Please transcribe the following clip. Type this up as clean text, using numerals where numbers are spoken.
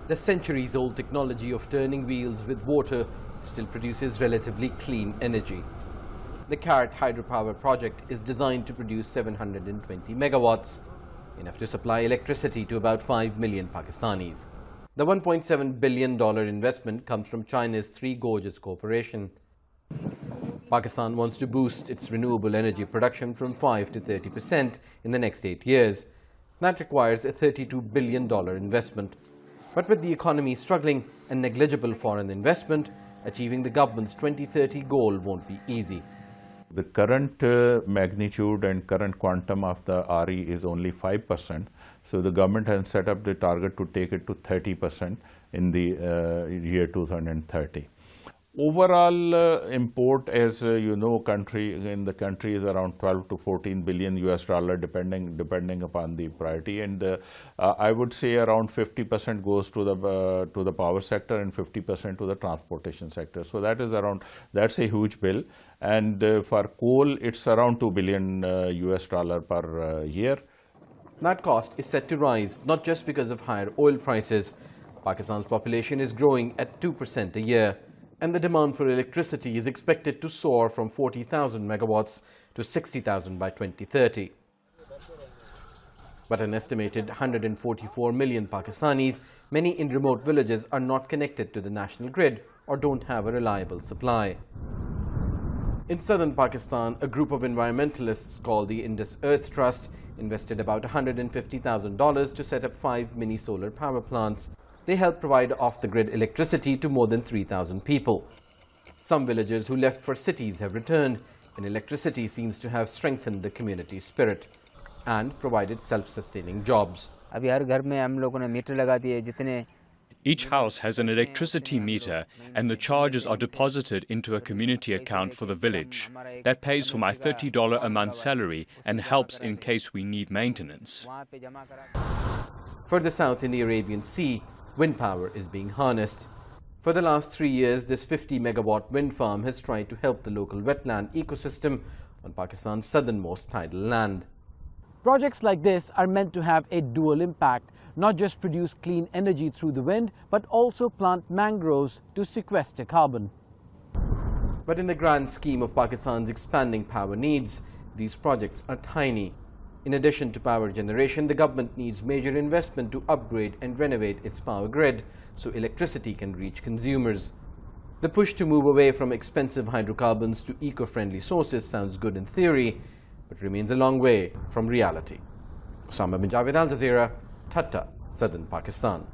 The centuries-old technology of turning wheels with water still produces relatively clean energy. The Carrot hydropower project is designed to produce 720 megawatts, enough to supply electricity to about 5 million Pakistanis. The $1.7 billion investment comes from China's Three Gorges Corporation. Pakistan wants to boost its renewable energy production from 5 to 30% in the next 8 years. That requires a $32 billion investment. But with the economy struggling and negligible foreign investment, achieving the government's 2030 goal won't be easy. The current magnitude and current quantum of the RE is only 5%. So the government has set up the target to take it to 30% in the year 2030. Overall import, as you know, in the country is around 12 to 14 billion US dollar, depending upon the priority, and I would say around 50% goes to the power sector and 50% to the transportation sector. So that's a huge bill, and for coal it's around 2 billion US dollar per year. That cost is set to rise not just because of higher oil prices. Pakistan's population is growing at 2% a year, and the demand for electricity is expected to soar from 40,000 megawatts to 60,000 by 2030. But an estimated 144 million Pakistanis, many in remote villages, are not connected to the national grid or don't have a reliable supply. In southern Pakistan, a group of environmentalists called the Indus Earth Trust invested about $150,000 to set up 5 mini solar power plants. They help provide off-the-grid electricity to more than 3,000 people. Some villagers who left for cities have returned, and electricity seems to have strengthened the community spirit and provided self-sustaining jobs. Each house has an electricity meter, and the charges are deposited into a community account for the village. That pays for my $30 a month salary and helps in case we need maintenance. Further south in the Arabian Sea, wind power is being harnessed. For the last 3 years, this 50-megawatt wind farm has tried to help the local wetland ecosystem on Pakistan's southernmost tidal land. Projects like this are meant to have a dual impact, not just produce clean energy through the wind, but also plant mangroves to sequester carbon. But in the grand scheme of Pakistan's expanding power needs, these projects are tiny. In addition to power generation, the government needs major investment to upgrade and renovate its power grid so electricity can reach consumers. The push to move away from expensive hydrocarbons to eco-friendly sources sounds good in theory, but remains a long way from reality. Osama bin Javed, Al Jazeera, Thatta, Southern Pakistan.